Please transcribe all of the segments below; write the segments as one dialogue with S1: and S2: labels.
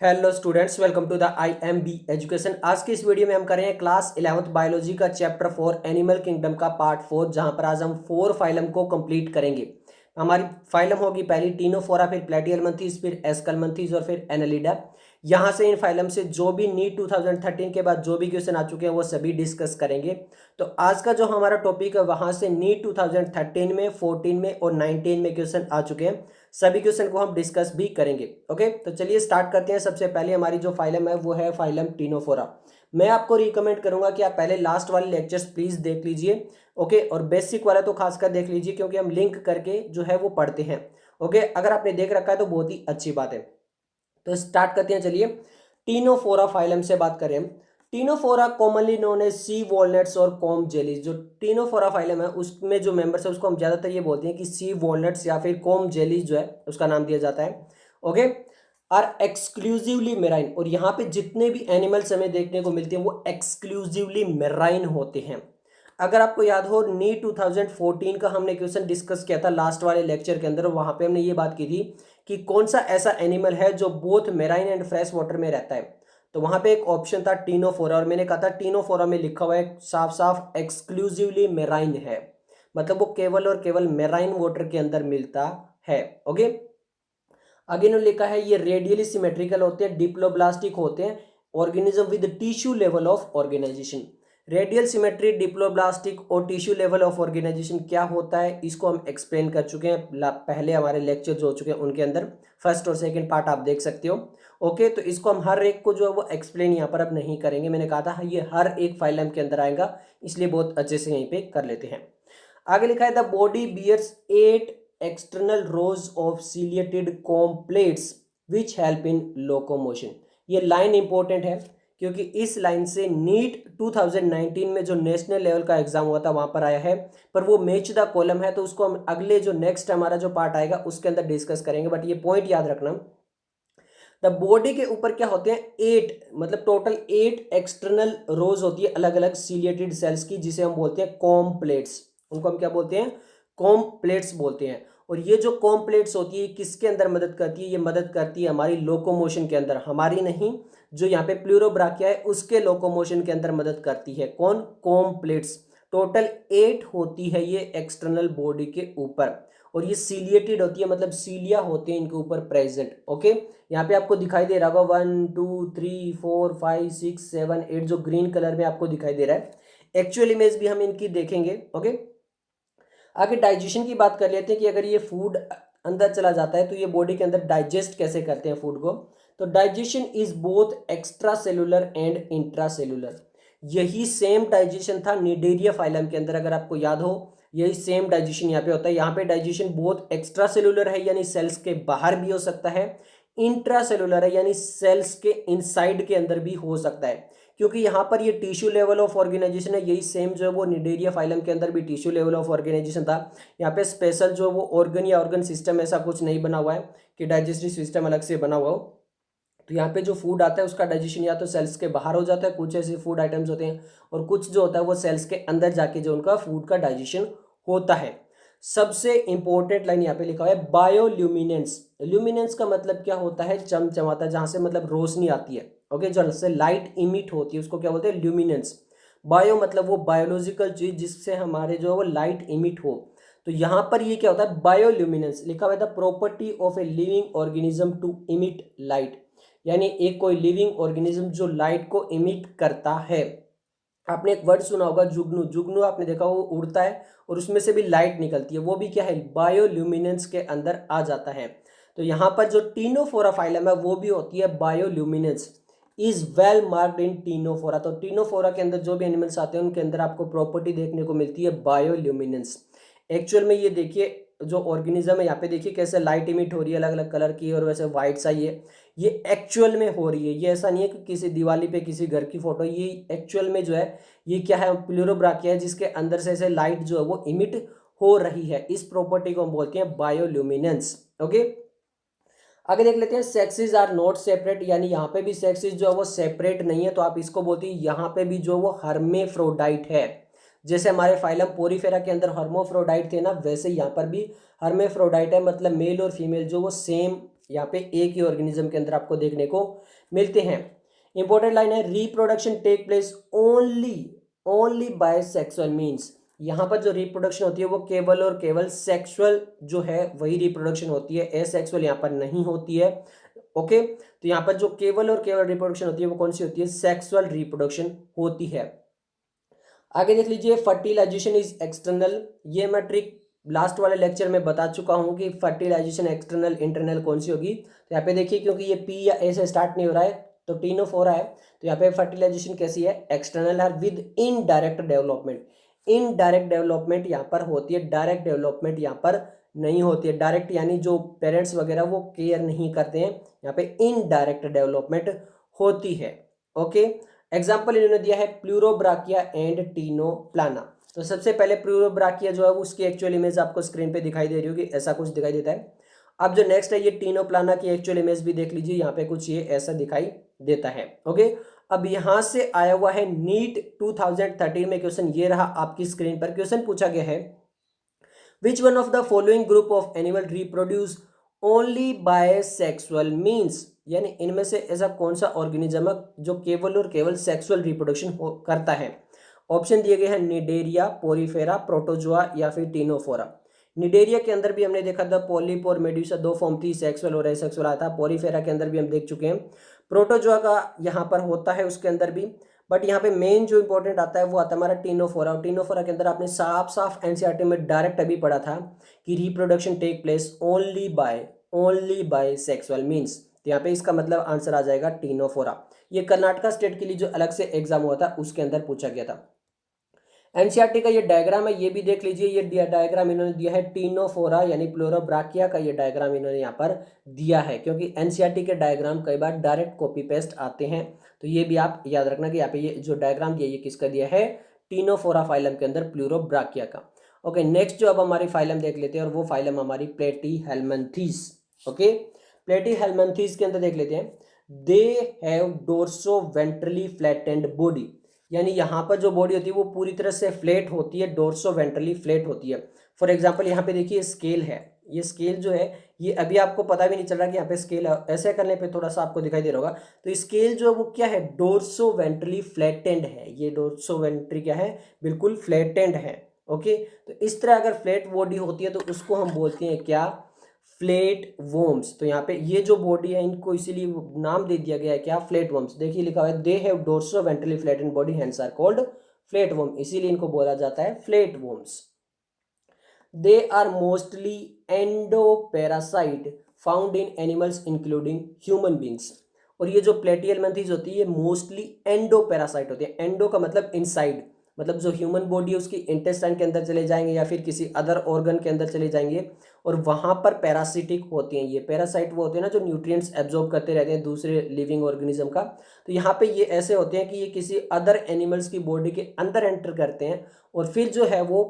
S1: Hello students, welcome to the IMB education. आज की इस वीडियो में हम करेंगे क्लास 11th बायोलॉजी का चैप्टर 4 एनिमल किंगडम का पार्ट 4, जहां पर आज हम 4 फाइलम को कंप्लीट करेंगे। हमारी फाइलम होगी पहली टीनोफोरा, फिर प्लेटियलमंथीज, फिर एस्कलमंथीज और फिर एनालिडा। यहाँ से इन फाइलम से जो भी नीट 2013 के बाद जो भी क्वेश्चन आ चुके हैं वो सभी डिस्कस करेंगे। तो आज का जो हमारा टॉपिक है वहाँ से नीट 2013 में, 14 में और 19 में क्वेश्चन आ चुके हैं। सभी क्वेश्चन को हम डिस्कस भी करेंगे। ओके, तो चलिए स्टार्ट करते हैं। सबसे पहले हमारी जो फाइलम है वो है फाइलम टीनोफोरा। मैं आपको रिकमेंड करूंगा कि आप पहले लास्ट वाले लेक्चर्स प्लीज देख लीजिए। ओके, और बेसिक वाला तो खासकर देख लीजिए क्योंकि हम लिंक करके जो है वो पढ़ते हैं। ओके, अगर आपने देख रखा है तो बहुत ही अच्छी बात है। तो स्टार्ट करते हैं। चलिए, टीनोफोरा फाइलम से बात करें हम। टीनोफोरा कॉमनली नोन एज सी वॉलनट्स और कॉम जेलीज। जो टीनोफोरा फाइलम है उसमें जो मेंबर्स है उसको हम ज़्यादातर ये बोलते हैं कि सी वॉलनट्स या फिर कॉम जेलीज जो है उसका नाम दिया जाता है। Okay, are exclusively marine. और यहाँ पे जितने भी एनिमल्स हमें देखने को मिलते हैं वो एक्सक्लूसिवली मेराइन होते हैं। अगर आपको याद हो, नीट 2014 का हमने क्वेश्चन डिस्कस किया था लास्ट वाले लेक्चर के अंदर। वहां पे हमने ये बात की थी कि कौन सा ऐसा एनिमल है जो both marine and fresh water में रहता है। तो वहां पे एक ऑप्शन था टीनोफोरा, और मैंने कहा था टीनोफोरा में लिखा हुआ है साफ साफ एक्सक्लूसिवली मेराइन है, मतलब वो केवल और केवल मेराइन वाटर के अंदर मिलता है। ओके, आगे इन्होंने लिखा है ये रेडियली सिमेट्रिकल होते हैं, डिप्लोब्लास्टिक होते हैं, organism with tissue level of organisation. Radial symmetry, diploblastic और टिश्यू लेवल ऑफ ऑर्गेनाइजेशन क्या होता है इसको हम एक्सप्लेन कर चुके हैं पहले हमारे लेक्चर जो हो चुके हैं उनके अंदर। फर्स्ट और सेकंड पार्ट आप देख सकते हो। ओके, तो इसको हम हर एक को जो है वो एक्सप्लेन यहाँ पर अब नहीं करेंगे। मैंने कहा था ये हर एक फाइलम के अंदर आएगा, इसलिए बहुत अच्छे से यहीं पे कर लेते हैं। आगे लिखा है the body bears 8 external rows of ciliated comb plates which help in locomotion. ये लाइन इंपॉर्टेंट है क्योंकि इस लाइन से नीट 2019 में जो नेशनल लेवल का एग्जाम हुआ था वहां पर आया है, पर वो मैच द कॉलम है तो उसको हम अगले जो नेक्स्ट हमारा जो पार्ट आएगा उसके अंदर डिस्कस करेंगे। बट ये पॉइंट याद रखना, द बॉडी के ऊपर क्या होते हैं 8, मतलब टोटल 8 एक्सटर्नल रोज होती है अलग अलग सीलिएटेड सेल्स की, जिसे हम बोलते हैं कॉम प्लेट्स। उनको हम क्या बोलते हैं? कॉम प्लेट्स बोलते हैं। और ये जो कॉम प्लेट्स होती है किसके अंदर मदद करती है? ये मदद करती है हमारी लोकोमोशन के अंदर, हमारी नहीं, जो यहाँ पे प्लूरोब्राकिया है उसके लोकोमोशन के अंदर मदद करती है। कौन? Com plates. टोटल 8 होती है ये एक्सटर्नल बॉडी के ऊपर, और ये सीलिएटेड होती है, मतलब सीलिया होते हैं इनके ऊपर प्रेजेंट। ओके, यहाँ पे आपको दिखाई दे रहा होगा 1 2 3 4 5 6 7 8 जो ग्रीन कलर में आपको दिखाई दे रहा है। एक्चुअल इमेज भी हम इनकी देखेंगे। ओके, आगे डाइजेशन की बात कर लेते हैं कि अगर ये फूड अंदर चला जाता है तो ये बॉडी के अंदर डाइजेस्ट कैसे करते हैं फूड को। तो digestion is both extra cellular and intra cellular. यही सेम डाइजेशन था निडेरिया फाइलम के अंदर, अगर आपको याद हो यही सेम डाइजेशन यहाँ पे होता है। यहाँ पे डाइजेशन बोथ एक्स्ट्रा सेलुलर है यानी सेल्स के बाहर भी हो सकता है, इंट्रा सेलुलर है यानी सेल्स के इनसाइड के अंदर भी हो सकता है। क्योंकि यहाँ पर ये टिश्यू लेवल ऑफ ऑर्गेनाइजेशन है, यही सेम जो है वो निडेरिया फाइलम के अंदर भी टिश्यू लेवल ऑफ ऑर्गेनाइजेशन था। यहाँ पे स्पेशल जो वो ऑर्गन या ऑर्गन सिस्टम ऐसा कुछ नहीं बना हुआ है कि डाइजेस्टिव सिस्टम अलग से बना हुआ हो। तो यहाँ पे जो फूड आता है उसका डाइजेशन या तो सेल्स के बाहर हो जाता है, कुछ ऐसे फूड आइटम्स होते हैं, और कुछ जो होता है वो सेल्स के अंदर जाके जो उनका फूड का डाइजेशन होता है। सबसे इंपॉर्टेंट लाइन यहाँ पे लिखा हुआ है बायोल्यूमिनेंस। ल्यूमिनेंस का मतलब क्या होता है? चमचमाता, जहां से मतलब रोशनी आती है। ओके, जहां से लाइट इमिट होती है उसको क्या बोलते हैं? ल्यूमिनेंस। बायो मतलब वो बायोलॉजिकल चीज जिससे हमारे जो है वो लाइट इमिट हो। तो यहां पर ये क्या होता है? बायोल्यूमिनेंस लिखा हुआ था, property of a living organism to emit light, यानी एक कोई लिविंग ऑर्गेनिज्म जो लाइट को इमिट करता है। आपने एक वर्ड सुना होगा जुगनू। जुगनू आपने देखा वो उड़ता है और उसमें से भी लाइट निकलती है, वो भी क्या है? बायोल्यूमिनेंस के अंदर आ जाता है। तो यहाँ पर जो टीनोफोरा फाइलम है वो भी होती है bioluminescence, is well marked in Ctenophora. तो टीनोफोरा के अंदर जो भी एनिमल्स आते हैं उनके अंदर आपको प्रॉपर्टी देखने को मिलती है बायोल्यूमिनेंस। एक्चुअल में ये देखिए जो ऑर्गेनिज्म है यहाँ पे देखिए कैसे लाइट इमिट हो रही है अलग अलग कलर की, और वैसे व्हाइट सा ये एक्चुअल में हो रही है। ये ऐसा नहीं है कि किसी दिवाली पे किसी घर की फोटो, ये एक्चुअल में जो है ये क्या है? प्लूरोब्राकिया है जिसके अंदर से ऐसे लाइट जो है वो इमिट हो रही है। इस प्रॉपर्टी को हम बोलते हैं बायोल्यूमिनेंस। ओके, आगे देख लेते हैं सेक्सेस आर नॉट सेपरेट, यानी यहाँ पे भी सेक्सेस जो है वो सेपरेट नहीं है, तो आप इसको बोलते हैं यहाँ पे भी जो वो हर्मेफ्रोडाइट है। जैसे हमारे फाइलम पोरीफेरा के अंदर हर्मोफ्रोडाइट थे ना, वैसे यहाँ पर भी हर्मेफ्रोडाइट है, मतलब मेल और फीमेल जो वो सेम यहाँ पे एक ही ऑर्गेनिज्म के अंदर आपको देखने को मिलते हैं। इंपॉर्टेंट लाइन है, reproduction take place only by sexual means. यहाँ पर जो रिप्रोडक्शन होती है वो केवल और केवल सेक्सुअल जो है वही रिप्रोडक्शन होती है, एसेक्सुअल यहाँ पर नहीं होती है। ओके, तो यहाँ पर जो केवल और केवल रिप्रोडक्शन होती है वो कौन सी होती है, सेक्सुअल रिप्रोडक्शन होती है। आगे देख लीजिए, फर्टिलाइजेशन इज एक्सटर्नल। ये मैं ट्रिक लास्ट वाले लेक्चर में बता चुका हूँ कि फर्टिलाइजेशन एक्सटर्नल इंटरनल कौन सी होगी। तो यहाँ पे देखिए, क्योंकि ये पी या ए से स्टार्ट नहीं हो रहा है तो टीन ऑफ हो रहा है, तो यहाँ पे फर्टिलाइजेशन कैसी है, एक्सटर्नल है with indirect development. Indirect development यहाँ पर होती है, डायरेक्ट डेवलपमेंट यहाँ पर नहीं होती है। डायरेक्ट यानी जो पेरेंट्स वगैरह वो केयर नहीं करते हैं, यहाँ पे इनडायरेक्ट डेवलपमेंट होती है। ओके, एग्जाम्पल इन्होंने दिया है प्लूरोब्राकिया एंड टीनोप्लाना। तो सबसे पहले प्लूरोब्राकिया जो है उसकी एक्चुअल इमेज आपको स्क्रीन पे दिखाई दे रही होगी, ऐसा कुछ दिखाई देता है। अब जो नेक्स्ट है ये टीनोप्लाना की एक्चुअल इमेज भी देख लीजिए, यहाँ पे कुछ ये ऐसा दिखाई देता है। ओके, अब यहाँ से आया हुआ है नीट 2013 में क्वेश्चन, ये रहा आपकी स्क्रीन पर। क्वेश्चन पूछा गया है, which one of the following group of animal reproduce only by sexual means, यानी इनमें से ऐसा कौन सा ऑर्गेनिज्म है जो केवल और केवल सेक्सुअल रिप्रोडक्शन करता है। ऑप्शन दिए गए हैं निडेरिया, पोरीफेरा, प्रोटोजोआ या फिर टीनोफोरा। निडेरिया के अंदर भी हमने देखा था पॉलिप और मेड्यूसा, दो फॉर्म थी, सेक्सुअल और एसेक्सुअल आता। पोरीफेरा के अंदर भी हम देख चुके हैं। प्रोटोजोआ का यहाँ पर होता है उसके अंदर भी, बट यहाँ पे मेन जो इंपॉर्टेंट आता है वो आता है हमारा टीनोफोरा। और टीनोफोरा के अंदर आपने साफ साफ एनसीईआरटी में डायरेक्ट अभी पढ़ा था कि reproduction take place only by sexual means. तो यहाँ पे इसका मतलब आंसर आ जाएगा टीनोफोरा। ये कर्नाटका स्टेट के लिए जो अलग से एग्जाम हुआ था उसके अंदर पूछा गया था। एनसीईआरटी का ये डायग्राम है, ये भी देख लीजिए। ये डायग्राम इन्होंने दिया है टीनोफोरा यानी प्लूरोब्राकिया का, ये डायग्राम इन्होंने यहाँ पर दिया है, क्योंकि एनसीईआरटी के डायग्राम कई बार डायरेक्ट कॉपी पेस्ट आते हैं। तो ये भी आप याद रखना कि यहाँ पे ये जो डायग्राम दिया ये किसका दिया है, टीनोफोरा फाइलम के अंदर प्लूरोब्राकिया का। ओके, नेक्स्ट जो अब हमारी फाइलम देख लेते हैं, और वो फाइलम हमारी प्लेटीहेल्मिन्थीज। ओके, प्लेटीहेल्मिन्थीज के अंदर देख लेते हैं, दे have dorsoventrally flattened body, यानी यहाँ पर जो बॉडी होती है वो पूरी तरह से फ्लैट होती है, डोर्सो वेंट्रली फ्लैट होती है। फॉर एग्जांपल यहाँ पे देखिए स्केल है, ये स्केल जो है ये अभी आपको पता भी नहीं चल रहा कि यहाँ पे स्केल है, ऐसे करने पे थोड़ा सा आपको दिखाई दे रहा होगा। तो स्केल जो है वो क्या है, डोर्सो वेंट्रली फ्लैटेंड है। ये डोर्सो वेंट्री क्या है, बिल्कुल फ्लैटेंड है। ओके, तो इस तरह अगर फ्लैट बॉडी होती है तो उसको हम बोलते हैं क्या, फ्लैट वॉर्म्स। तो यहाँ पे ये जो बॉडी है इनको इसीलिए नाम दे दिया गया है क्या, फ्लैट वॉर्म्स। देखिए लिखा हुआ है they have dorsoventrally flattened body hence are called flat worm, इसीलिए इनको बोला जाता है flat worms. They are mostly endoparasite found in animals including human beings. और ये जो प्लेटिहेल्मिन्थीज होती है ये मोस्टली एंडोपैरासाइट होती है। एंडो का मतलब इनसाइड, मतलब जो ह्यूमन बॉडी है उसकी इंटेस्टाइन के अंदर चले जाएंगे या फिर किसी अदर ऑर्गन के अंदर चले जाएंगे, और वहां पर पैरासिटिक होती हैं। ये पैरासाइट वो होते हैं ना जो न्यूट्रिएंट्स एब्जॉर्ब करते रहते हैं दूसरे लिविंग ऑर्गेनिज्म का। तो यहाँ पे ये ऐसे होते हैं कि ये किसी अदर एनिमल्स की बॉडी के अंदर एंटर करते हैं और फिर जो है वो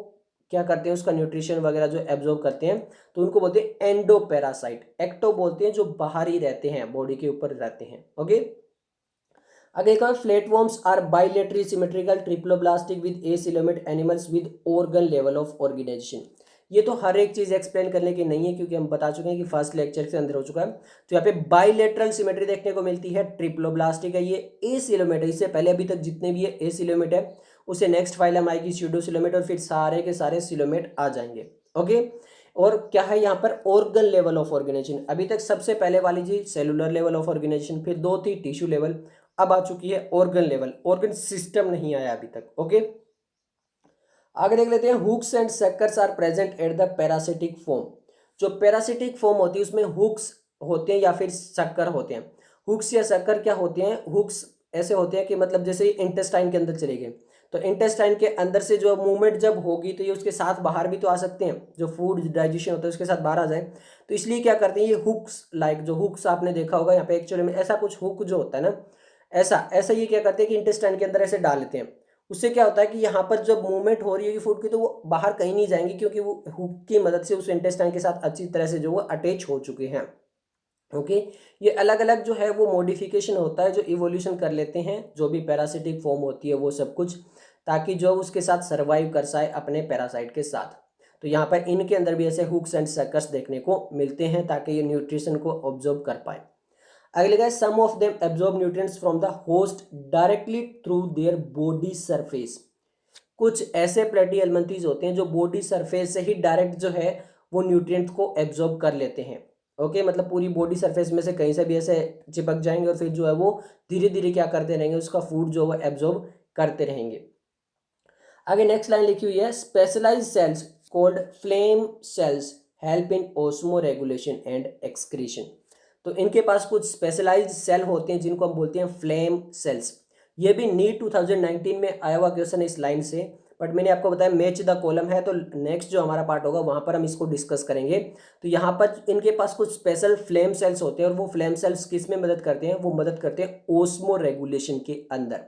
S1: क्या करते हैं, उसका न्यूट्रिशन वगैरह जो एब्जॉर्ब करते हैं, तो उनको बोलते हैं एंडोपैरासाइट। एक्टो बोलते हैं जो बाहर ही रहते हैं, बॉडी के ऊपर रहते हैं। ओके, अगले का flatworms are bilaterally symmetrical triploblastic with acoelomate animals with organ level of organisation. ये तो हर एक चीज एक्सप्लेन करने की नहीं है क्योंकि हम बता चुके हैं कि फर्स्ट लेक्चर के अंदर हो चुका है। तो यहाँ पे बाइलेटरल सिमेट्री देखने को मिलती है, ट्रिप्लोब्लास्टिक है, ये एसिलोमेट है। इससे पहले अभी तक जितने भी ये एसिलोमेट है उसे नेक्स्ट फाइलम आएगी स्यूडोसिलोमेट, और फिर सारे के सारे सिलोमेट आ जाएंगे। ओके, और क्या है यहाँ पर ऑर्गन लेवल ऑफ ऑर्गेनाइजेशन। अभी तक सबसे पहले वाली जी सेलुलर लेवल ऑफ ऑर्गेनाइजेशन, फिर दो थी टिश्यू लेवल, अब आ चुकी है ऑर्गन लेवल। ऑर्गन सिस्टम नहीं आया अभी तक। ओके, आगे देख लेते हैं, hooks and suckers are present at the parasitic form. जो पैरासिटिक फॉर्म होती है उसमें हुक्स होते हैं या फिर सक्कर होते हैं। हुक्स या सक्कर क्या होते हैं, हुक्स ऐसे होते हैं कि मतलब जैसे इंटेस्टाइन के अंदर चले गए तो इंटेस्टाइन के अंदर से जो मूवमेंट जब होगी तो ये उसके साथ बाहर भी तो आ सकते हैं, जो फूड डाइजेशन होता है उसके साथ बाहर आ जाए। तो इसलिए क्या करते हैं ये हुक्स, लाइक जो हुक्स आपने देखा होगा यहाँ पे एक्चुअली में ऐसा कुछ हुक जो होता है ना, ऐसा ये क्या करते हैं कि इंटेस्टाइन के अंदर ऐसे डाल लेते हैं। उससे क्या होता है कि यहाँ पर जब मूवमेंट हो रही है फूड की तो वो बाहर कहीं नहीं जाएंगे क्योंकि वो हुक की मदद से उस इंटेस्टाइन के साथ अच्छी तरह से जो वो अटैच हो चुके हैं। ओके, ये अलग अलग जो है वो मॉडिफिकेशन होता है जो इवोल्यूशन कर लेते हैं, जो भी पैरासिटिक फॉर्म होती है वो सब कुछ, ताकि जो उसके साथ सर्वाइव कर पाए अपने पैरासाइट के साथ। तो यहाँ पर इनके अंदर भी ऐसे हुक्स एंड सर्कस देखने को मिलते हैं ताकि ये न्यूट्रिशन को ऑब्जॉर्व कर पाए। अगले का some of them absorb nutrients from the host directly through their body surface. कुछ ऐसे प्लेटिहेल्मिंथ्स होते हैं जो बॉडी सरफेस से ही डायरेक्ट जो है वो न्यूट्रिएंट्स को एब्जॉर्ब कर लेते हैं। ओके, मतलब पूरी बॉडी सरफेस में से कहीं से भी ऐसे चिपक जाएंगे और फिर जो है वो धीरे धीरे क्या करते रहेंगे, उसका फूड जो है एब्जॉर्ब करते रहेंगे। आगे नेक्स्ट लाइन लिखी हुई है, specialised cells called flame cells help in osmoregulation and excretion. तो इनके पास कुछ स्पेशलाइज्ड सेल होते हैं जिनको हम बोलते हैं फ्लेम सेल्स। ये भी नीट 2019 में आया हुआ क्वेश्चन इस लाइन से, बट मैंने आपको बताया मैच द कॉलम है, तो नेक्स्ट जो हमारा पार्ट होगा वहां पर हम इसको डिस्कस करेंगे। तो यहाँ पर इनके पास कुछ स्पेशल फ्लेम सेल्स होते हैं और वो फ्लेम सेल्स किस में मदद करते हैं, वो मदद करते हैं ओस्मो रेगुलेशन के अंदर।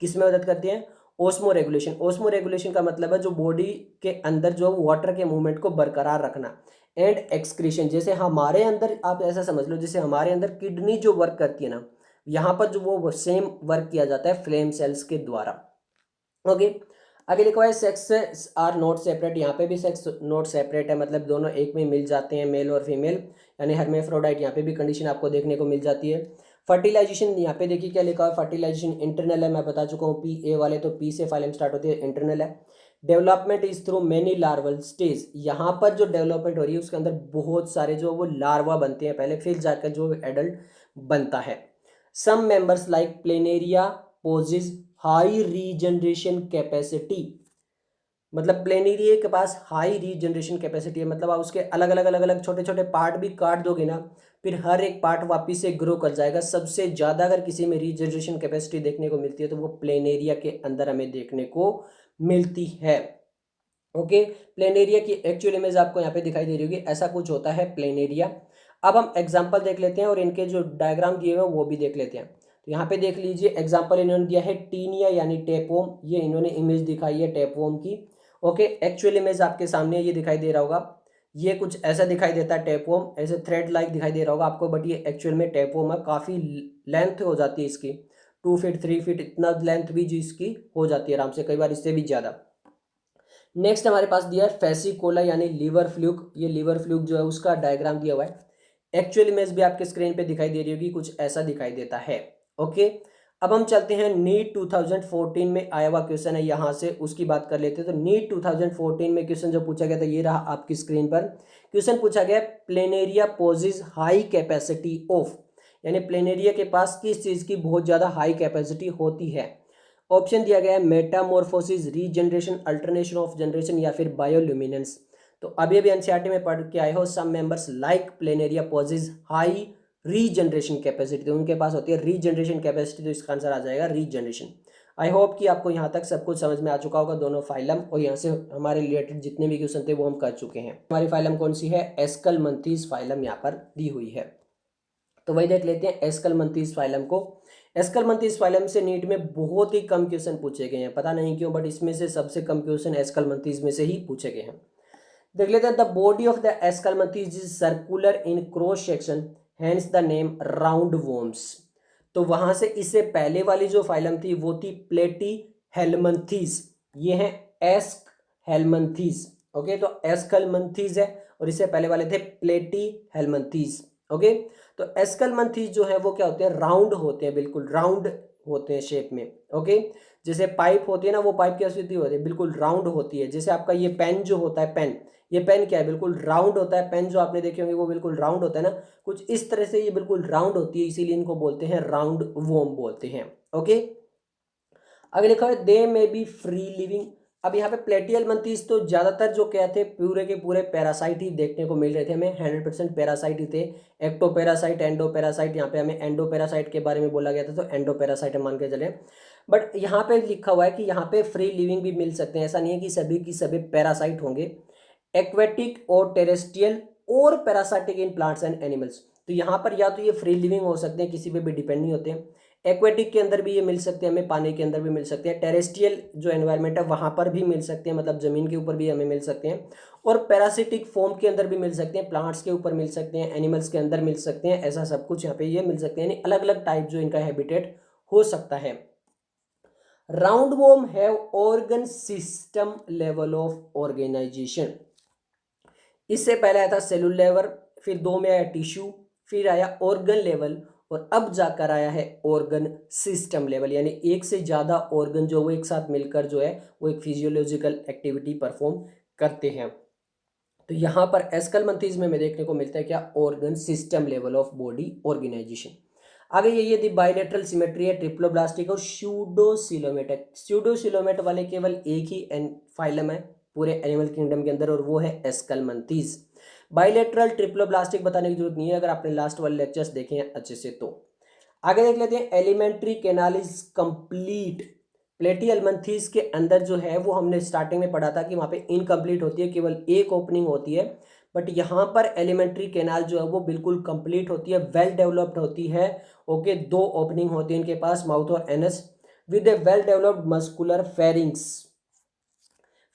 S1: किस में मदद करते हैं, ओस्मो रेगुलेशन। ओस्मो रेगुलेशन का मतलब है जो बॉडी के अंदर जो वाटर के मूवमेंट को बरकरार रखना, एंड एक्सक्रीशन। जैसे हमारे अंदर आप ऐसा समझ लो जैसे हमारे अंदर किडनी जो वर्क करती है ना, यहाँ पर जो वो सेम वर्क किया जाता है फ्लेम सेल्स के द्वारा। ओके, आगे लिखा हुआ है सेक्स आर नॉट सेपरेट। यहाँ पे भी सेक्स नॉट सेपरेट है, मतलब दोनों एक में मिल जाते हैं, मेल और फीमेल, यानी हर्मेफ्रोडाइट। यहाँ पे भी कंडीशन आपको देखने को मिल जाती है। फर्टिलाइजेशन यहाँ पे देखिए क्या लिखा है, फर्टिलाइजेशन इंटरनल है, मैं बता चुका हूँ पी ए वाले, तो पी से फाइलम स्टार्ट होती है, इंटरनल है। Development is through many larval stage. यहाँ पर जो डेवलपमेंट हो रही है उसके अंदर बहुत सारे जो वो लार्वा बनते हैं पहले, फिर जाकर जो एडल्ट बनता है। Some members like planaria possess high regeneration capacity. मतलब प्लेनेरिया के पास हाई रीजनरेशन कैपेसिटी है, मतलब आप उसके अलग अलग छोटे छोटे पार्ट भी काट दोगे ना, फिर हर एक पार्ट वापिस से ग्रो कर जाएगा। सबसे ज़्यादा अगर किसी में रीजनरेशन कैपेसिटी देखने को मिलती है तो वो प्लेनेरिया के अंदर हमें देखने को मिलती है। ओके, प्लेनेरिया की एक्चुअल इमेज आपको यहाँ पे दिखाई दे रही होगी, ऐसा कुछ होता है प्लेनेरिया। अब हम एग्जाम्पल देख लेते हैं और इनके जो डायग्राम दिए हुए हैं वो भी देख लेते हैं। तो यहाँ पे देख लीजिए एग्जाम्पल इन्होंने दिया है टीनिया यानी टेपवॉर्म, ये इन्होंने इमेज दिखाई है टेपवॉर्म की। ओके, एक्चुअल इमेज आपके सामने ये दिखाई दे रहा होगा, ये कुछ ऐसा दिखाई देता है टेपवॉर्म, ऐसे थ्रेड लाइक दिखाई दे रहा होगा आपको, बट ये एक्चुअल में टेपवॉर्म है। काफ़ी लेंथ हो जाती है इसकी, 2 फीट 3 फीट इतना लेंथ भी जो इसकी हो जाती है आराम से, कई बार इससे भी ज़्यादा। नेक्स्ट हमारे पास दिया है फेसिकोला यानी लीवर फ्लूक। ये लीवर फ्लूक जो है उसका डायग्राम दिया हुआ है, एक्चुअल इमेज भी आपके स्क्रीन पे दिखाई दे रही होगी, कुछ ऐसा दिखाई देता है। ओके, अब हम चलते हैं नीट 2014 में आया हुआ क्वेश्चन है, यहाँ से उसकी बात कर लेते हैं। तो नीट 2014 में क्वेश्चन जो पूछा गया था ये रहा आपकी स्क्रीन पर। क्वेश्चन पूछा गया planaria possess high capacity of, यानी प्लेनेरिया के पास किस चीज़ की बहुत ज़्यादा हाई कैपेसिटी होती है। ऑप्शन दिया गया है Metamorphosis, regeneration, alternation of generation या फिर बायोल्यूमिनेंस। तो अभी अभी एनसीईआरटी में पढ़ के आए हो, some members like planaria possess high regeneration capacity, तो उनके पास होती है रीजनरेशन कैपेसिटी, तो इसका आंसर आ जाएगा रीजनरेशन। आई होप कि आपको यहाँ तक सब कुछ समझ में आ चुका होगा, दोनों फाइलम और यहाँ से हमारे रिलेटेड जितने भी क्वेश्चन थे वो हम कर चुके हैं। हमारी फाइलम कौन सी है, एस्कलमंथीज फाइलम यहाँ पर दी हुई है, तो वही देख लेते हैं एस्कलमंथीज फाइलम को। एस्कलमंथीज फाइलम से नीट में बहुत ही कम क्वेश्चन पूछे गए हैं, पता नहीं क्यों, बट इसमें से सबसे कम क्वेश्चन एस्कलमंथीज में से ही पूछे गए हैं। देख लेते हैं, the body of the aschelminthes is circular in cross section, hence the name round worms. तो वहां से इससे पहले वाली जो फाइलम थी वो थी प्लेटी हेलमंथीज, ये है एस्क हेलमंथीज। ओके, तो एस्कलमंथीज है और इससे पहले वाले थे प्लेटी हेलमंथीज। ओके, तो एस्कलमंथीज जो है वो क्या होते हैं, राउंड होते हैं, बिल्कुल राउंड होते हैं शेप में। ओके, जैसे पाइप होती है ना, वो पाइप की स्थिति होती है बिल्कुल राउंड होती है। जैसे आपका ये पेन जो होता है, पेन, ये पेन क्या है, बिल्कुल राउंड होता है। पेन जो आपने देखे होंगे वो बिल्कुल राउंड होता है ना, कुछ इस तरह से ये बिल्कुल राउंड होती है, इसीलिए इनको बोलते हैं राउंड वॉर्म बोलते हैं। ओके, आगे लिखा है दे मे बी फ्री लिविंग। अब यहाँ पे प्लेटिहेल्मिंथीज तो ज्यादातर जो क्या थे, पूरे के पूरे पैरासाइट ही देखने को मिल रहे थे हमें, 100% पैरासाइट ही थे। एक्टोपैरासाइट, एंडोपैरासाइट, यहाँ पे हमें एंडोपैरासाइट के बारे में बोला गया था, तो एंडोपैरासाइट मान के चले। बट यहाँ पे लिखा हुआ है कि यहाँ पे फ्री लिविंग भी मिल सकते हैं, ऐसा नहीं है कि सभी की सभी पैरासाइट होंगे। एक्वेटिक और टेरेस्ट्रियल और parasitic in plants and animals. तो यहाँ पर या तो ये फ्री लिविंग हो सकते हैं, किसी पे भी डिपेंड नहीं होते हैं। एक्वेटिक के अंदर भी ये मिल सकते हैं हमें, पानी के अंदर भी मिल सकते हैं। टेरेस्ट्रियल जो एनवायरनमेंट है वहाँ पर भी मिल सकते हैं, मतलब जमीन के ऊपर भी हमें मिल सकते हैं। और पैरासिटिक फॉर्म के अंदर भी मिल सकते हैं, प्लांट्स के ऊपर मिल सकते हैं, एनिमल्स के अंदर मिल सकते हैं, ऐसा सब कुछ यहाँ पे ये मिल सकते हैं, यानी अलग अलग टाइप जो इनका हैबिटेट हो सकता है। Roundworm have organ system level of organisation. इससे पहले आया था सेलुलर लेवल, फिर 2 में आया टिश्यू, फिर आया ऑर्गन लेवल, और अब जाकर आया है ऑर्गन सिस्टम लेवल, यानी एक से ज़्यादा ऑर्गन जो वो एक साथ मिलकर जो है वो एक फिजियोलॉजिकल एक्टिविटी परफॉर्म करते हैं। तो यहाँ पर एस्कलमंथीज में हमें देखने को मिलता है क्या, organ system level of body organisation. आगे ये बाइलेटरल सिमेट्री है, ट्रिप्लोब्लास्टिक और स्यूडोसिलोमेट है। स्यूडोसिलोमेट वाले केवल एक ही फाइलम है पूरे एनिमल किंगडम के अंदर, और वो है एस्कलमंथीज। बाइलेटरल ट्रिप्लोब्लास्टिक बताने की जरूरत नहीं है अगर आपने लास्ट वाले लेक्चर्स देखे हैं अच्छे से। तो आगे देख लेते हैं, एलिमेंट्री कैनाल इज कंप्लीट। प्लेटिहेल्मिन्थीज के अंदर जो है वो हमने स्टार्टिंग में पढ़ा था कि वहाँ पे इनकम्प्लीट होती है, केवल एक ओपनिंग होती है, बट यहाँ पर एलिमेंट्री कैनाल जो है वो बिल्कुल कंप्लीट होती है, वेल डेवलप्ड होती है। ओके, 2 ओपनिंग होती है इनके पास, माउथ और anus, with A well developed muscular pharynx.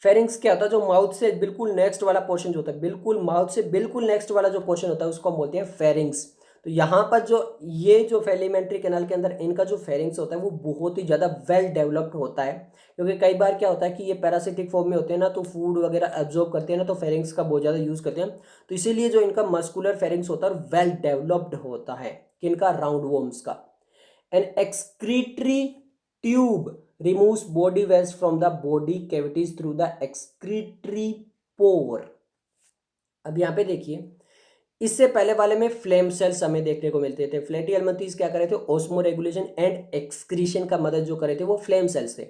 S1: Pharynx क्या होता है, जो माउथ से बिल्कुल नेक्स्ट वाला पोर्शन जो होता है, बिल्कुल माउथ से बिल्कुल नेक्स्ट वाला जो पोर्शन होता है उसको हम बोलते हैं फेरिंग्स। तो यहाँ पर जो एलिमेंट्री कैनाल के अंदर इनका जो फेरिंग्स होता है वो बहुत ही ज़्यादा वेल डेवलप्ड होता है, क्योंकि कई बार क्या होता है कि ये पैरासिटिक फॉर्म में होते हैं ना, तो फूड वगैरह एब्जॉर्ब करते हैं ना, तो फेरिंग्स का बहुत ज़्यादा यूज़ करते हैं। तो इसीलिए जो इनका मस्कुलर फेरिंग्स होता है वेल डेवलप्ड होता है, किनका, राउंड वॉर्म्स का। An excretory tube removes body waste from the body cavities through the excretory pore। अब यहाँ पे देखिए, इससे पहले वाले में फ्लेम सेल्स हमें देखने को मिलते थे। प्लेटिहेल्मिन्थीज क्या कर रहे थे, ऑस्मो रेगुलेशन एंड एक्सक्रीशन का मदद जो कर रहे थे वो फ्लेम सेल्स थे।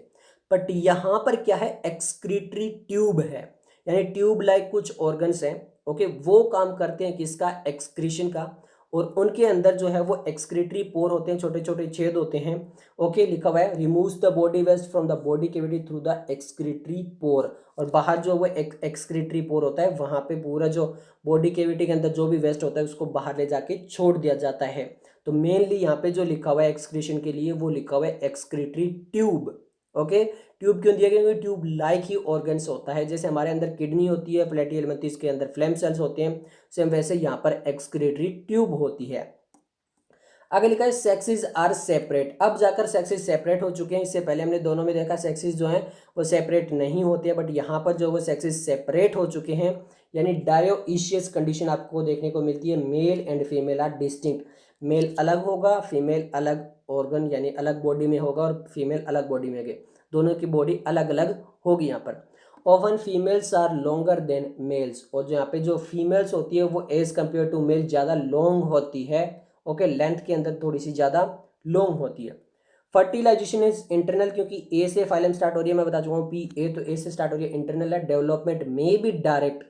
S1: बट यहाँ पर क्या है, एक्सक्रीटरी ट्यूब है, यानी ट्यूब लाइक कुछ ऑर्गन्स हैं। ओके, वो काम करते हैं किसका, एक्सक्रीशन का, और उनके अंदर जो है वो एक्सक्रीटरी पोर होते हैं, छोटे छोटे छेद होते हैं। ओके, लिखा हुआ है removes the body waste from the body cavity through the excretory pore, और बाहर जो वो एक्सक्रीटरी पोर होता है वहाँ पे पूरा जो बॉडी कैविटी के अंदर जो भी वेस्ट होता है उसको बाहर ले जाके छोड़ दिया जाता है। तो मेनली यहाँ पे जो लिखा हुआ है एक्सक्रीशन के लिए वो लिखा हुआ है एक्सक्रीटरी ट्यूब। ओके, ट्यूब क्यों दिया गया, क्योंकि ट्यूब लाइक ही ऑर्गन्स होता है, जैसे हमारे अंदर किडनी होती है, प्लेटिहेल्मिन्थीज के अंदर फ्लेम सेल्स होते हैं, सेम वैसे यहाँ पर एक्सक्रीटरी ट्यूब होती है। आगे लिखा है सेक्सेस आर सेपरेट। अब जाकर सेक्सेस सेपरेट हो चुके हैं, इससे पहले हमने दोनों में देखा सेक्सेस जो हैं वो सेपरेट नहीं होते हैं, बट यहाँ पर जो वो सेक्सेस सेपरेट हो चुके हैं, यानी डायोइशियस कंडीशन आपको देखने को मिलती है। Male and female are distinct, male अलग होगा, फीमेल अलग ऑर्गन यानी अलग बॉडी में होगा, और फीमेल अलग बॉडी में होगी, दोनों की बॉडी अलग अलग होगी यहाँ पर। Often females are longer than males, और जो यहाँ पे जो फीमेल्स होती है वो एज कम्पेयर टू मेल ज़्यादा लॉन्ग होती है। ओके, लेंथ के अंदर थोड़ी सी ज़्यादा लॉन्ग होती है। फर्टिलाइजेशन इज इंटरनल, क्योंकि ए से फाइलम स्टार्ट हो रही है, मैं बता चुका हूँ पी ए, तो ए से स्टार्ट हो रही है, इंटरनल है। डेवलपमेंट में भी डायरेक्ट,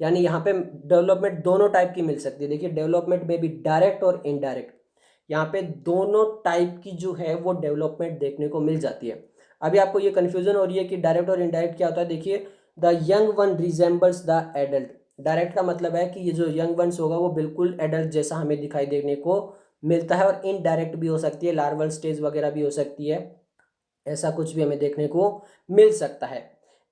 S1: यानी यहाँ पे डेवलपमेंट दोनों टाइप की मिल सकती है। देखिए, डेवलपमेंट में भी डायरेक्ट और इनडायरेक्ट, यहाँ पे दोनों टाइप की जो है वो डेवलपमेंट देखने को मिल जाती है। अभी आपको ये कन्फ्यूजन हो रही है कि डायरेक्ट और इनडायरेक्ट क्या होता है। देखिए, the young one resembles the adult. Direct का मतलब है कि ये जो यंग वंस होगा वो बिल्कुल एडल्ट जैसा हमें दिखाई देने को मिलता है, और इनडायरेक्ट भी हो सकती है, लार्वल स्टेज वगैरह भी हो सकती है, ऐसा कुछ भी हमें देखने को मिल सकता है।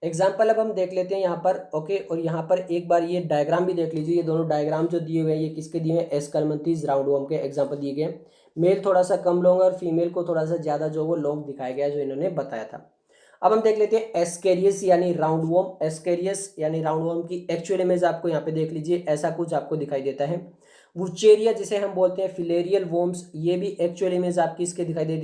S1: एग्जाम्पल अब हम देख लेते हैं यहाँ पर। ओके, और यहाँ पर एक बार ये डायग्राम भी देख लीजिए, ये दोनों डायग्राम जो दिए हुए हैं ये किसके दिए हैं, एस्कलमंथीज राउंडवॉर्म के एग्जाम्पल दिए गए। मेल थोड़ा सा कम लॉन्ग और फीमेल को थोड़ा सा ज़्यादा जो वो लॉन्ग दिखाया गया जो इन्होंने बताया था। अब हम देख लेते हैं एस्केरियस यानी राउंडवॉर्म। एस्केरियस यानी राउंडवॉर्म की एक्चुअल इमेज आपको यहाँ पे देख लीजिए, ऐसा कुछ आपको दिखाई देता है। वुचेरिया जिसे हम बोलते हैं फिलेरियल वॉर्म्स, ये भी एक्चुअल इमेज आपकी इसके दिखाई दे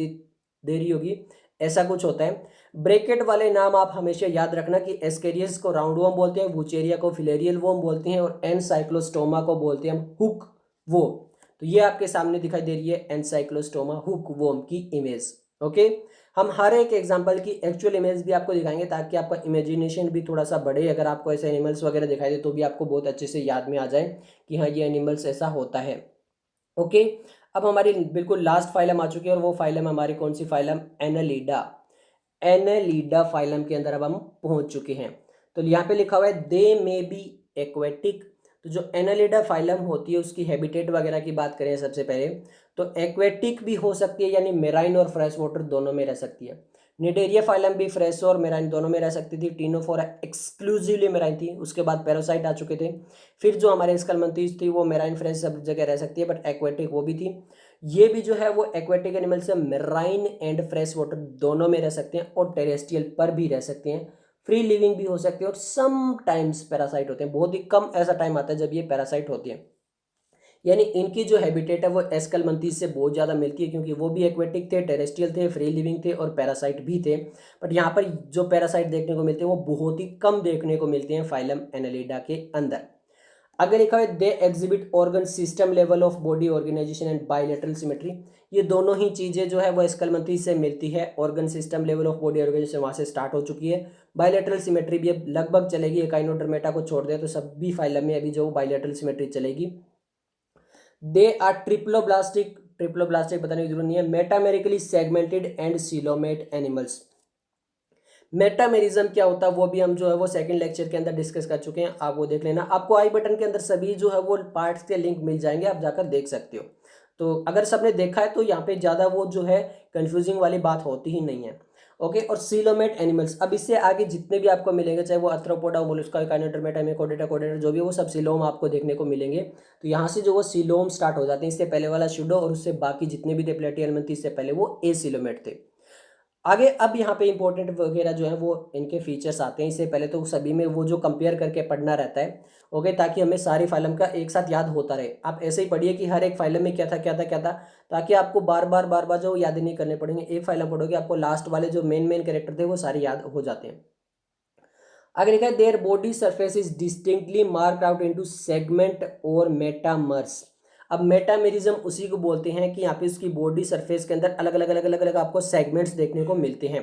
S1: रही होगी, ऐसा कुछ होता है। ब्रैकेट वाले नाम आप हमेशा याद रखना कि एस्केरियस को राउंडवॉर्म बोलते हैं, वुचेरिया को फिलेरियल वॉर्म बोलते हैं, और एनसाइक्लोस्टोमा को बोलते हैं हम हुक वॉर्म। तो ये आपके सामने दिखाई दे रही है एनसाइक्लोस्टोमा हुक वॉर्म की इमेज। ओके, हम हर एक एग्जांपल की एक्चुअल इमेज भी आपको दिखाएंगे ताकि आपका इमेजिनेशन भी थोड़ा सा बढ़े। अगर आपको ऐसे एनिमल्स वगैरह दिखाई दे तो भी आपको बहुत अच्छे से याद में आ जाए कि हाँ ये एनिमल्स ऐसा होता है। ओके, अब हमारी बिल्कुल लास्ट फाइलम आ चुकी है, और वो फाइलम हमारी कौन सी फाइलम, एनालिडा। एनालिडा फाइलम के अंदर अब हम पहुंच चुके हैं। तो यहाँ पे लिखा हुआ है दे मे बी एक्वेटिक। तो जो एनालिडा फाइलम होती है उसकी हैबिटेट वगैरह की बात करें सबसे पहले, तो एक्वेटिक भी हो सकती है, यानी मेराइन और फ्रेश वाटर दोनों में रह सकती है। निडेरिया फाइलम भी फ्रेश और मेराइन दोनों में रह सकती थी। टीनोफोरा एक्सक्लूसिवली मेराइन थी, उसके बाद पैरासाइट आ चुके थे। फिर जो हमारे स्कलमंथीज थी वो मेराइन फ्रेश सब जगह रह सकती है, बट एक्वेटिक वो भी थी। ये भी जो है वो एक्वेटिक एनिमल्स है, मेराइन एंड फ्रेश वाटर दोनों में रह सकते हैं, और टेरेस्ट्रियल पर भी रह सकते हैं। फ्री लिविंग भी हो सकती है और सम टाइम्स पैरासाइट होते हैं। बहुत ही कम ऐसा टाइम आता है जब ये पैरासाइट होती है, यानी इनकी जो हैबिटेट है वो एस्कलमंथीज से बहुत ज़्यादा मिलती है, क्योंकि वो भी एक्वेटिक थे, टेरेस्ट्रियल थे, फ्री लिविंग थे और पैरासाइट भी थे। बट यहाँ पर जो पैरासाइट देखने को मिलते हैं वो बहुत ही कम देखने को मिलते हैं फाइलम एनालिडा के अंदर। आगे लिखा है they exhibit organ system level of body organisation and bilateral symmetry. ये दोनों ही चीज़ें जो है वो एस्कलमंथीज से मिलती है। Organ system level of body organisation वहाँ से स्टार्ट हो चुकी है। बायलैटरल सिमेट्री भी अब लगभग चलेगी, एकाइनोडर्मेटा को छोड़ दे तो सभी फाइलम में अभी जो बायलैटरल सिमेट्री चलेगी। दे आर ट्रिप्लोब्लास्टिक, ट्रिप्लोब्लास्टिक बताने की जरूरत नहीं है। Metamerically segmented and coelomate animals. Metamerism क्या होता है वो भी हम जो है वो सेकंड लेक्चर के अंदर डिस्कस कर चुके हैं, आप वो देख लेना। आपको आई बटन के अंदर सभी जो है वो पार्ट्स के लिंक मिल जाएंगे, आप जाकर देख सकते हो। तो अगर सबने देखा है तो यहाँ पे ज़्यादा वो जो है कंफ्यूजिंग वाली बात होती ही नहीं है। ओके, और सीलोमेट एनिमल्स, अब इससे आगे जितने भी आपको मिलेंगे, चाहे वो अर्थ्रोपोडा, मोलस्का, काइनेटोडर्मेटा, मेकोडेटा, कोडेटा, जो भी है वो सब सीलोम आपको देखने को मिलेंगे। तो यहाँ से जो वो सीलोम स्टार्ट हो जाते हैं, इससे पहले वाला शुडो और उससे बाकी जितने भी थे प्लेटिहेल्मिंथ, इससे पहले वो ए सीलोमेट थे। आगे अब यहाँ पे इंपॉर्टेंट वगैरह जो है वो इनके फीचर्स आते हैं। इससे पहले तो सभी में वो जो कंपेयर करके पढ़ना रहता है, ओके, ताकि हमें सारी फाइलम का एक साथ याद होता रहे। आप ऐसे ही पढ़िए कि हर एक फाइलम में क्या था क्या था क्या था, ताकि आपको बार बार जो याद नहीं करने पड़ेंगे। एक फाइलम पढ़ोगे आपको लास्ट वाले जो मेन कैरेक्टर थे वो सारे याद हो जाते हैं। आगे लिखा है there body surface is distinctly marked out into segment और मेटामर्स। अब मेटामेरिज्म उसी को बोलते हैं कि यहाँ पे उसकी बॉडी सरफेस के अंदर अलग अलग अलग अलग अलग आपको सेगमेंट्स देखने को मिलते हैं।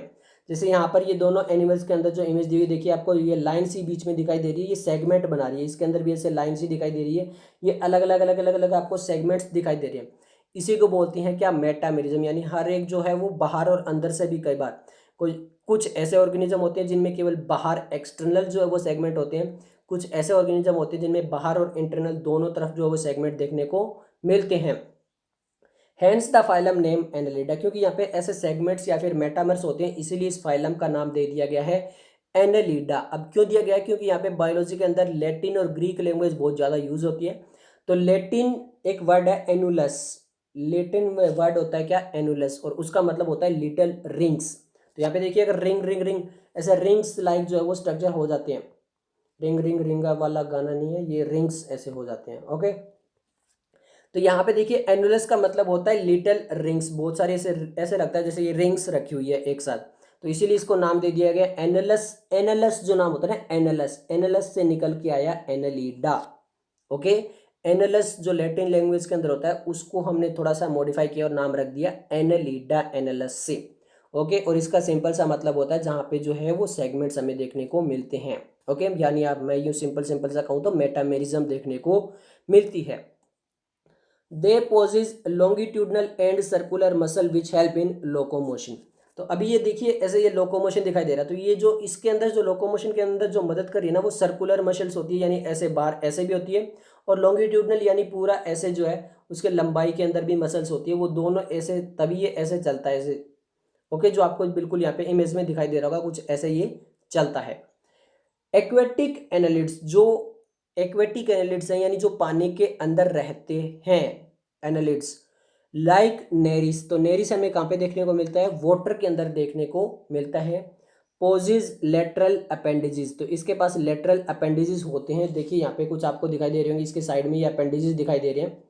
S1: जैसे यहाँ पर ये दोनों एनिमल्स के अंदर जो इमेज दी हुई देखिए, आपको ये लाइन सी बीच में दिखाई दे रही है, ये सेगमेंट बना रही है। इसके अंदर भी ऐसे लाइन सी दिखाई दे रही है, ये अलग अलग अलग अलग अलग आपको सेगमेंट्स दिखाई दे रही है। इसी को बोलते हैं क्या, मेटामेरिज्म। यानी हर एक जो है वो बाहर और अंदर से भी कई बार कोई कुछ ऐसे ऑर्गेनिज्म होते हैं जिनमें केवल बाहर एक्सटर्नल जो है वो सेगमेंट होते हैं, कुछ ऐसे ऑर्गेनिज्म होते हैं जिनमें बाहर और इंटरनल दोनों तरफ जो है वो सेगमेंट देखने को मिलते हैं। Hence the phylum name annelida, क्योंकि यहाँ पे ऐसे सेगमेंट्स या फिर मेटामर्स होते हैं, इसीलिए इस फाइलम का नाम दे दिया गया है एनालिडा। अब क्यों दिया गया है, क्योंकि यहाँ पे बायोलॉजी के अंदर लैटिन और ग्रीक लैंग्वेज बहुत ज़्यादा यूज होती है। तो लैटिन एक वर्ड है एनुलस, लैटिन वर्ड होता है क्या, एनुलस, और उसका मतलब होता है लिटिल रिंग्स। तो यहाँ पे देखिए अगर रिंग रिंग रिंग ऐसे रिंग्स लाइक जो है वो स्ट्रक्चर हो जाते हैं। रिंग रिंग रिंगा वाला गाना नहीं है, ये रिंग्स ऐसे हो जाते हैं। ओके, तो यहाँ पे देखिए एनुलस का मतलब होता है लिटिल रिंग्स। बहुत सारे ऐसे ऐसे लगता है जैसे ये रिंग्स रखी हुई है एक साथ, तो इसीलिए इसको नाम दे दिया गया एनालस। एनालस जो नाम होता है ना, एनालस, एनालस से निकल के आया एनालिडा। ओके, एनालस जो लैटिन लैंग्वेज के अंदर होता है उसको हमने थोड़ा सा मॉडिफाई किया और नाम रख दिया एनालिडा, एनालस से। ओके, और इसका सिंपल सा मतलब होता है जहाँ पे जो है वो सेगमेंट्स हमें देखने को मिलते हैं। ओके, यानी आप मैं यूँ सिंपल सिंपल सा कहूँ तो मेटामेरिज्म देखने को मिलती है। They possess longitudinal and circular muscle which help in locomotion. तो अभी ये देखिए ऐसे ये लोकोमोशन दिखाई दे रहा है, तो ये जो इसके अंदर जो लोकोमोशन के अंदर जो मदद कर रही है ना वो सर्कुलर मसल्स होती है, यानी ऐसे बार ऐसे भी होती है, और लॉन्गिट्यूडनल यानी पूरा ऐसे जो है उसके लंबाई के अंदर भी मसल्स होती है। वो दोनों ऐसे, तभी ये ऐसे चलता है ऐसे। ओके, जो आपको बिल्कुल यहाँ पे इमेज में दिखाई दे रहा होगा कुछ ऐसे ये चलता है। एक्वेटिक एनालिड्स, जो एक्वेटिक एनालिड्स हैं यानी जो पानी के अंदर रहते हैं एनालिड्स, लाइक नेरिस। तो नेरिस हमें कहाँ पे देखने को मिलता है, वाटर के अंदर देखने को मिलता है। पोजेज लेटरल अपेंडिजेस, तो इसके पास लेटरल अपेंडिजेस होते हैं। देखिए यहाँ पे कुछ आपको दिखाई दे रहे होंगे, इसके साइड में ये अपेंडिजेस दिखाई दे रहे हैं।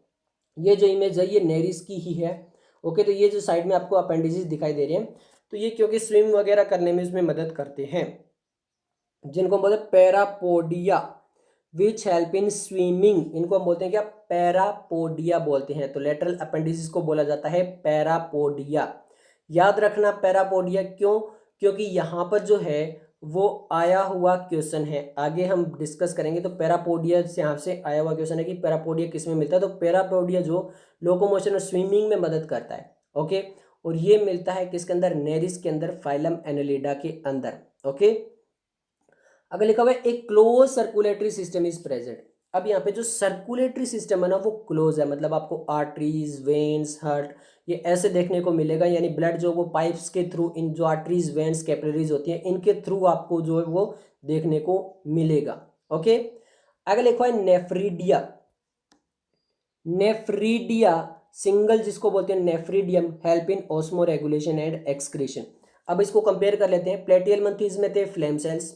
S1: ये जो इमेज है ये नेरिस की ही है। ओके, तो ये जो साइड में आपको अपेंडिजेस दिखाई दे रहे हैं, तो ये क्योंकि स्विम वगैरह करने में इसमें मदद करते हैं, जिनको हम बोलते हैं parapodia which help in swimming. इनको हम बोलते हैं क्या, पैरापोडिया बोलते हैं। तो लेटरल अपेंडिसेस को बोला जाता है पैरापोडिया। याद रखना पैरापोडिया क्यों, क्योंकि यहाँ पर जो है वो आया हुआ क्वेश्चन है, आगे हम डिस्कस करेंगे। तो पैरापोडिया से यहाँ से आया हुआ क्वेश्चन है कि पैरापोडिया किस में मिलता है। तो पैरापोडिया जो लोकोमोशन और स्विमिंग में मदद करता है। ओके, और ये मिलता है किसके अंदर, नेरिस के अंदर, फाइलम एनालिडा के अंदर। ओके, अगर लिखा हुआ है एक close circulatory system is present. अब यहाँ पे जो सर्कुलेटरी सिस्टम है ना वो क्लोज है, मतलब आपको आर्टरीज, वेन्स, हार्ट ये ऐसे देखने को मिलेगा, यानी ब्लड जो वो पाइप्स के थ्रू, इन जो आर्टरीज, वेन्स, कैपिलरीज होती हैं इनके थ्रू आपको जो है वो देखने को मिलेगा। ओके, अगर लिखा है नेफ्रीडिया। नेफ्रीडिया सिंगल जिसको बोलते हैं nephridium help in osmoregulation and excretion. अब इसको कंपेयर कर लेते हैं। प्लेटियलमंथीज में थे फ्लेम सेल्स,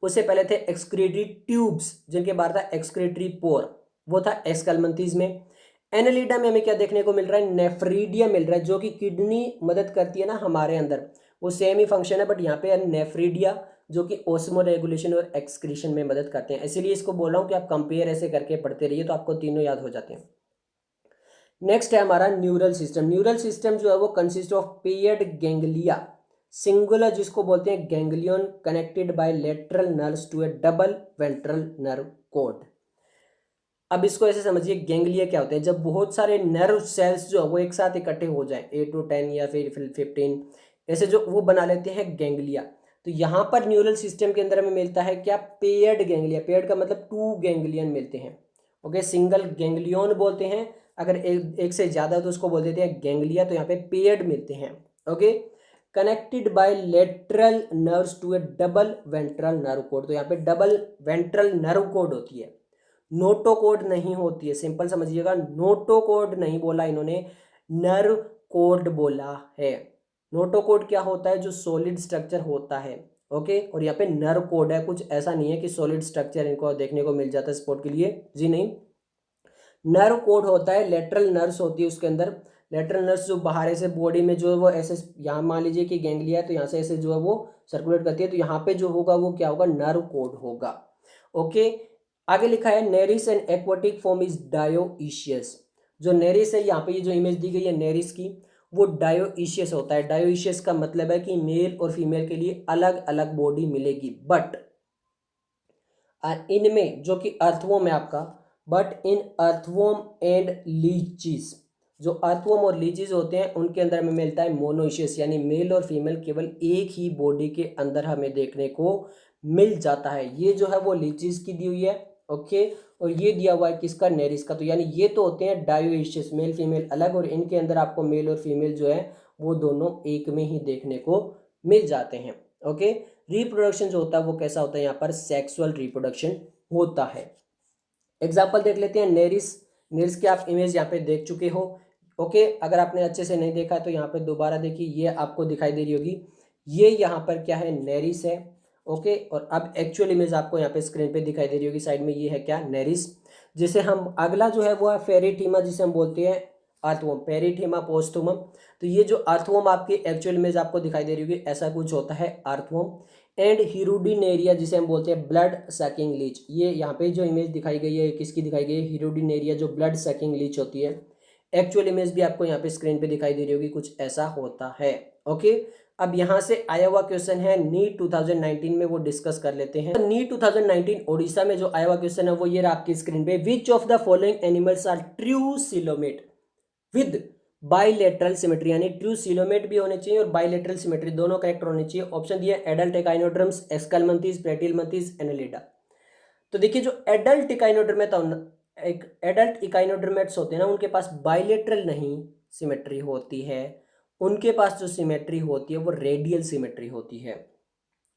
S1: उससे पहले थे एक्सक्रीटरी ट्यूब्स जिनके बाहर था एक्सक्रीटरी पोर, वो था एस्कलमंथीज में। एनालिडा में हमें क्या देखने को मिल रहा है, नेफ्रीडिया मिल रहा है, जो कि किडनी मदद करती है ना हमारे अंदर, वो सेम ही फंक्शन है, बट यहाँ पे नेफ्रीडिया जो कि ओस्मो रेगुलेशन और एक्सक्रीशन में मदद करते हैं। इसीलिए इसको बोल रहा हूँ कि आप कंपेयर ऐसे करके पढ़ते रहिए तो आपको तीनों याद हो जाते हैं। नेक्स्ट है हमारा न्यूरल सिस्टम। न्यूरल सिस्टम जो है वो consist of paired ganglia, singular जिसको बोलते हैं ganglion, connected by lateral nerves to a double ventral nerve cord. अब इसको ऐसे समझिए, गैंग्लिया क्या होते हैं, जब बहुत सारे नर्व सेल्स जो है वो एक साथ इकट्ठे हो जाएं 8 to 10 या फिर 15 ऐसे, जो वो बना लेते हैं गैंग्लिया। तो यहाँ पर न्यूरल सिस्टम के अंदर हमें मिलता है क्या, पेयर्ड गैंग्लिया। पेयर्ड का मतलब 2 गैंग्लियन मिलते हैं। ओके, सिंगल गैंग्लियन बोलते हैं, अगर एक से ज़्यादा तो उसको बोल देते हैं गैंग्लिया। तो यहाँ पे पेयर्ड मिलते हैं। Okay, connected by lateral nerves to a double ventral nerve cord. तो यहाँ पे डबल वेंट्रल नर्व कोड होती है, नोटोकोड नहीं होती है। सिंपल समझिएगा, नोटोकोड नहीं बोला इन्होंने, नर्व कोड बोला है। नोटोकोड क्या होता है, जो सॉलिड स्ट्रक्चर होता है। ओके, और यहाँ पे नर्व कोड है, कुछ ऐसा नहीं है कि सॉलिड स्ट्रक्चर इनको देखने को मिल जाता है स्पोर्ट के लिए, जी नहीं। नर्व कोड होता है, लेटरल नर्व्स होती है उसके अंदर। लेटरल नर्व्स जो बाहर से बॉडी में जो है वो ऐसे, यहाँ मान लीजिए कि गैंग्लिया है तो यहाँ से ऐसे जो है वो सर्कुलेट करती है, तो यहाँ पे जो होगा वो क्या होगा, नर्व कोड होगा। ओके, आगे लिखा है Nereis and aquatic form is dioecious. जो नेरिस है, यहाँ पे ये जो इमेज दी गई है नेरिस की, वो डायोइशियस होता है। डायोइशियस का मतलब है कि मेल और फीमेल के लिए अलग अलग बॉडी मिलेगी, बट इनमें जो कि अर्थवॉर्म है आपका, बट इन अर्थवॉर्म एंड लीचीज, जो अर्थवॉर्म और लीचीज होते हैं उनके अंदर हमें मिलता है मोनोइशियस, यानी मेल और फीमेल केवल एक ही बॉडी के अंदर हमें देखने को मिल जाता है। ये जो है वो लीचीज की दी हुई है। ओके, और ये दिया हुआ है किसका, नेरिस का। तो यानी ये तो होते हैं डायोइशियस, मेल फीमेल अलग, और इनके अंदर आपको मेल और फीमेल जो है वो दोनों एक में ही देखने को मिल जाते हैं। ओके, रिप्रोडक्शन जो होता है वो कैसा होता है, यहाँ पर सेक्सुअल रिप्रोडक्शन होता है। एग्जाम्पल देख लेते हैं, नेरिस। नेरिस की आप इमेज यहाँ पे देख चुके हो। ओके, अगर आपने अच्छे से नहीं देखा तो यहाँ पे दोबारा देखिए, ये आपको दिखाई दे रही होगी, ये यहाँ पर क्या है, नेरिस है। ओके, और अब एक्चुअल इमेज आपको यहाँ पे स्क्रीन पे दिखाई दे रही होगी साइड में, ये है क्या, नेरिस। जिसे हम अगला जो है वो है फेरिटीमा, जिसे हम बोलते हैं अर्थवॉर्म, पेरिटीमा पोस्टुमम। तो ये जो अर्थवॉर्म आपकी एक्चुअल इमेज आपको दिखाई दे रही होगी, ऐसा कुछ होता है अर्थवॉर्म। एंड हिरुडिनेरिया, जिसे हम बोलते हैं ब्लड सकिंग लीच। ये यहाँ पे जो इमेज दिखाई गई है किसकी दिखाई गई है, हिरुडिनेरिया, जो ब्लड सकिंग लीच होती है। एक्चुअल इमेज भी आपको यहाँ पे स्क्रीन पे दिखाई दे रही होगी, कुछ ऐसा होता है। ओके, अब यहाँ से आया हुआ क्वेश्चन है नीट 2019 में, वो डिस्कस कर लेते हैं। नीट 2019 ओडिशा में जो आया हुआ क्वेश्चन है वो ये रहा आपकी स्क्रीन पे, which of the following animals are true coelomate with bilateral symmetry, यानी ट्रू सिलोमेट भी होने चाहिए और बाइलेटरल सिमेट्री दोनों करेक्ट होने चाहिए। ऑप्शन दिया एडल्ट इकाइनोड्रम्स, एस्कलमंथीज, प्लेटियलमंथीज, एनालिडा। तो देखिए, जो एडल्ट इकाइनोड्रमेट एक एडल्ट इकाइनोड्रमेट्स होते हैं ना, उनके पास बाइलेटरल नहीं सिमेट्री होती है, उनके पास जो सिमेट्री होती है वो रेडियल सिमेट्री होती है।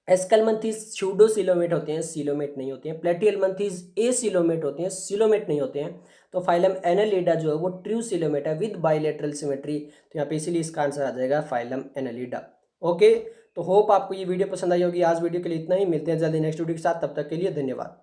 S1: एस्कलमंथीज सूडो सिलोमेट होते हैं, सिलोमेट नहीं होते हैं। प्लेटियलमंथीज ए सिलोमेट होते हैं, सिलोमेट नहीं होते हैं। तो फाइलम एनालिडा जो है वो ट्रू सिलोमेट है विद बाइलेटरल सिमेट्री। तो यहाँ पे इसीलिए इसका आंसर आ जाएगा फाइलम एनालिडा। ओके, तो होप आपको ये वीडियो पसंद आई होगी। आज वीडियो के लिए इतना ही, मिलते हैं जल्दी नेक्स्ट वीडियो के साथ, तब तक के लिए धन्यवाद।